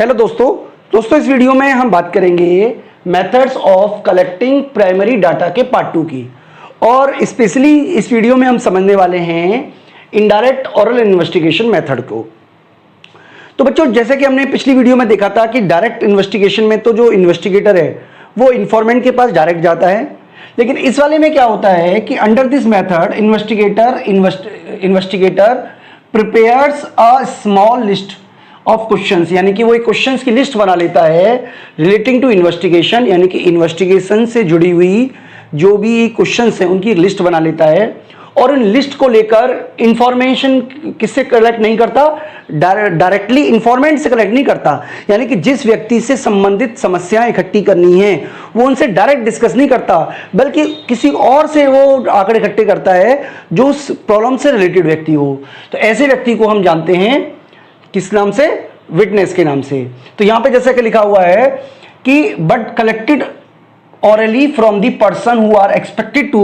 Hello दोस्तों इस video में हम बात करेंगे methods of collecting primary data के पार्ट 2 की। और स्पेशली इस वीडियो में हम समझने वाले हैं इनडायरेक्ट ओरल इन्वेस्टिगेशन मेथड को। तो बच्चों, जैसे कि हमने पिछली वीडियो में देखा था कि डायरेक्ट इन्वेस्टिगेशन में तो जो इन्वेस्टिगेटर है वो इन्फॉर्मेंट के पास डायरेक्ट जाता है, लेकिन इस वाले में क्या होता है कि under this method investigator prepares a small list of questions, यानी कि वो एक क्वेश्चंस की लिस्ट बना लेता है रिलेटिंग टू इन्वेस्टिगेशन, यानी कि इन्वेस्टिगेशन से जुड़ी हुई जो भी क्वेश्चंस हैं उनकी लिस्ट बना लेता है। और उन लिस्ट को लेकर इंफॉर्मेशन किससे कलेक्ट नहीं करता, डायरेक्टली इंफॉर्मेंट से कलेक्ट नहीं करता, यानी कि जिस व्यक्ति से संबंधित समस्याएं इकट्ठी करनी है वो उनसे डायरेक्ट डिस्कस नहीं करता, बल्कि किसी और से वो आंकड़े इकट्ठे करता है जो उस प्रॉब्लम से रिलेटेड व्यक्ति हो। तो ऐसे व्यक्ति को हम जानते हैं किस नाम से, विटनेस के नाम से। तो यहां पे जैसे कि लिखा हुआ है कि but collected orally from the person who are expected to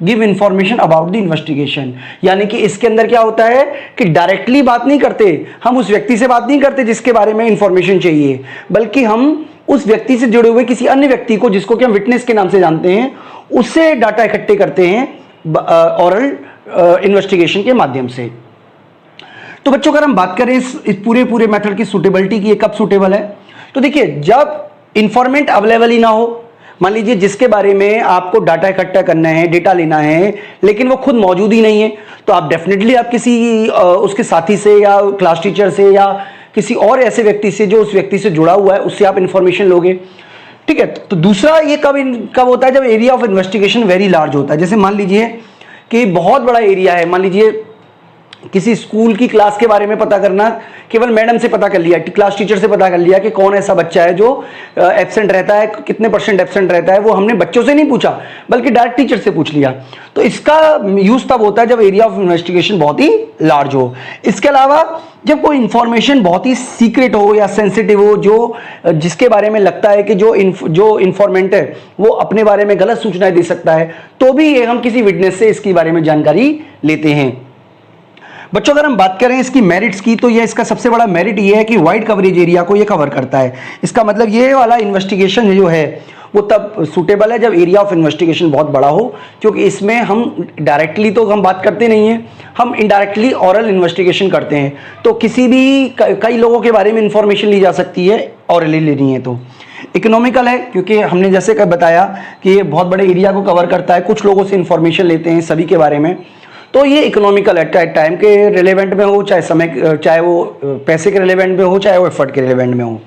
give information about the investigation, यानी कि इसके अंदर क्या होता है कि डायरेक्टली बात नहीं करते, हम उस व्यक्ति से बात नहीं करते जिसके बारे में इंफॉर्मेशन चाहिए, बल्कि हम उस व्यक्ति से जुड़े हुए किसी अन्य व्यक्ति को, जिसको कि हम विटनेस के नाम से जानते हैं, उससे डाटा इकट्ठे करते हैं ओरल इन्वेस्टिगेशन के माध्यम से। तो बच्चों, अगर हम बात करें इस पूरे मेथड की सूटेबिलिटी की, ये कब सूटेबल है, तो देखिए जब इंफॉर्मेंट अवेलेबल ही ना हो, मान लीजिए जिसके बारे में आपको डाटा इकट्ठा करना है, डेटा लेना है, लेकिन वो खुद मौजूद ही नहीं है, तो आप डेफिनेटली आप किसी उसके साथी से या क्लास टीचर से या किसी और ऐसे व्यक्ति से जो उस व्यक्ति से जुड़ा हुआ है उससे आप इंफॉर्मेशन लोगे। ठीक है। तो दूसरा ये कब होता है, जब area of investigation very large होता है। जैसे मान लीजिए कि बहुत बड़ा एरिया है, मान लीजिए किसी स्कूल की क्लास के बारे में पता करना, केवल मैडम से पता कर लिया, क्लास टीचर से पता कर लिया कि कौन ऐसा बच्चा है जो एब्सेंट रहता है, कितने % एब्सेंट रहता है, वो हमने बच्चों से नहीं पूछा बल्कि डायरेक्ट टीचर से पूछ लिया। तो इसका यूज तब होता है जब एरिया ऑफ इन्वेस्टिगेशन बहुत ही लार्ज हो। इसके अलावा जब कोई इंफॉर्मेशन बहुत ही सीक्रेट हो या सेंसिटिव हो, जो जिसके बारे में लगता है कि जो इंफॉर्मेंट है वो अपने बारे में गलत सूचनाएं दे सकता है, तो भी हम किसी विटनेस से इसके बारे में जानकारी लेते हैं। बच्चों, अगर हम बात करें इसकी मेरिट्स की, तो ये इसका सबसे बड़ा मेरिट ये है कि वाइड कवरेज एरिया को ये कवर करता है। इसका मतलब ये वाला इन्वेस्टिगेशन जो है वो तब सूटेबल है जब एरिया ऑफ इन्वेस्टिगेशन बहुत बड़ा हो, क्योंकि इसमें हम डायरेक्टली तो हम बात करते नहीं हैं, हम इनडायरेक्टली ओरल इन्वेस्टिगेशन करते हैं। तो किसी भी कई लोगों के बारे में इंफॉर्मेशन ली जा सकती है, ओरली लेनी है। तो इकोनॉमिकल है, क्योंकि हमने जैसे बताया कि ये बहुत बड़े एरिया को कवर करता है, कुछ लोगों से इंफॉर्मेशन लेते हैं सभी के बारे में, तो ये इकोनॉमिकल है, चाहे टाइम के रिलेवेंट में हो, चाहे वो पैसे के रिलेवेंट में हो, चाहे वो एफर्ट के रिलेवेंट में हो।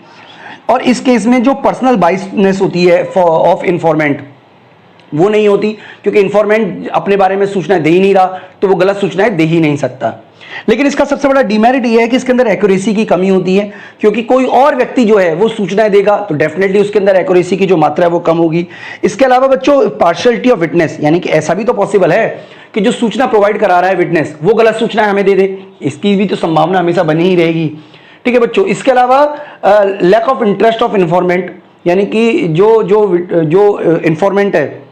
और इस केस में जो पर्सनल बाइसनेस होती है ऑफ इंफॉर्मेंट वो नहीं होती, क्योंकि इंफॉर्मेंट अपने बारे में सूचनाएं दे ही नहीं रहा, तो वो गलत सूचनाएं दे ही नहीं सकता। लेकिन इसका सबसे बड़ा डिमेरिट ये है कि इसके अंदर एक्यूरेसी की कमी होती है, क्योंकि कोई और व्यक्ति जो है वो सूचनाएं देगा तो डेफिनेटली उसके अंदर एक्यूरेसी की जो मात्रा है वो कम होगी। इसके अलावा बच्चों, पार्शियलिटी ऑफ विटनेस, यानी कि ऐसा भी तो पॉसिबल है कि जो सूचना प्रोवाइड करा रहा है विटनेस वो गलत सूचना हमें दे दे, इसकी भी तो संभावना हमेशा बनी ही रहेगी। ठीक है बच्चों। इसके अलावा lack of interest of informant, यानी कि जो इन्फॉर्मेंट है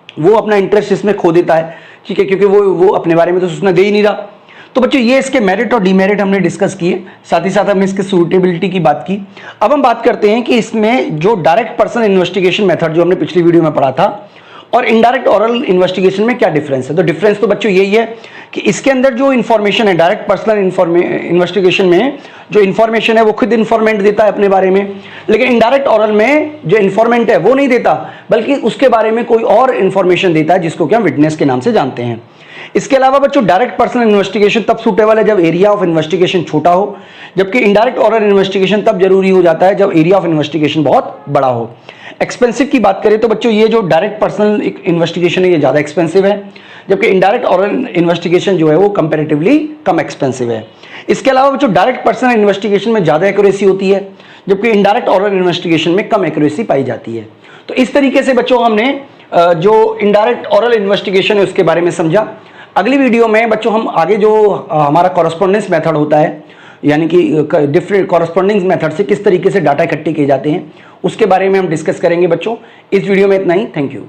वो अपना इंटरेस्ट इसमें खो देता है। ठीक है, क्योंकि वो अपने बारे में तो सूचना दे ही नहीं रहा। तो बच्चों, ये इसके मेरिट और डिमेरिट हमने डिस्कस किए, साथ ही साथ हमने इसके सूटेबिलिटी की बात की। अब हम बात करते हैं कि इसमें जो डायरेक्ट पर्सनल इन्वेस्टिगेशन मेथड जो हमने पिछली वीडियो में पढ़ा था और इनडायरेक्ट ओरल इन्वेस्टिगेशन में क्या डिफरेंस है। तो डिफरेंस तो बच्चों यही है कि इसके अंदर जो इन्फॉर्मेशन है, डायरेक्ट पर्सनल इन्वेस्टिगेशन में जो इन्फॉर्मेशन है वो खुद इन्फॉर्मेंट देता है अपने बारे में, लेकिन इनडायरेक्ट ओरल में जो इन्फॉर्मेंट है वो नहीं देता, बल्कि उसके बारे में कोई और इन्फॉर्मेशन देता है जिसको कि हम विटनेस के नाम से जानते हैं। इसके अलावा बच्चों, डायरेक्ट पर्सनल इन्वेस्टिगेशन तब सूटेबल है जब एरिया ऑफ इन्वेस्टिगेशन छोटा हो, जबकि इनडायरेक्ट ओरल इन्वेस्टिगेशन तब जरूरी हो जाता है जब एरिया ऑफ इन्वेस्टिगेशन बहुत बड़ा हो। एक्सपेंसिव की बात करें तो बच्चों, ये जो डायरेक्ट पर्सनल इन्वेस्टिगेशन है ये ज़्यादा एक्सपेंसिव है, जबकि इनडायरेक्ट ओरल इन्वेस्टिगेशन जो है वो कंपैरेटिवली कम एक्सपेंसिव है। इसके अलावा बच्चों, डायरेक्ट पर्सनल इन्वेस्टिगेशन में ज़्यादा एक्यूरेसी होती है, जबकि इनडायरेक्ट ओरल इन्वेस्टिगेशन में कम एक्यूरेसी पाई जाती है। तो इस तरीके से बच्चों हमने जो इनडायरेक्ट ओरल इन्वेस्टिगेशन है उसके बारे में समझा। अगली वीडियो में बच्चों हम आगे जो हमारा कॉरेस्पॉन्डेंस मेथड होता है, यानी कि डिफरेंट कॉरेस्पॉन्डिंग मेथड से किस तरीके से डाटा इकट्ठे किए जाते हैं, उसके बारे में हम डिस्कस करेंगे बच्चों। इस वीडियो में इतना ही। Thank you.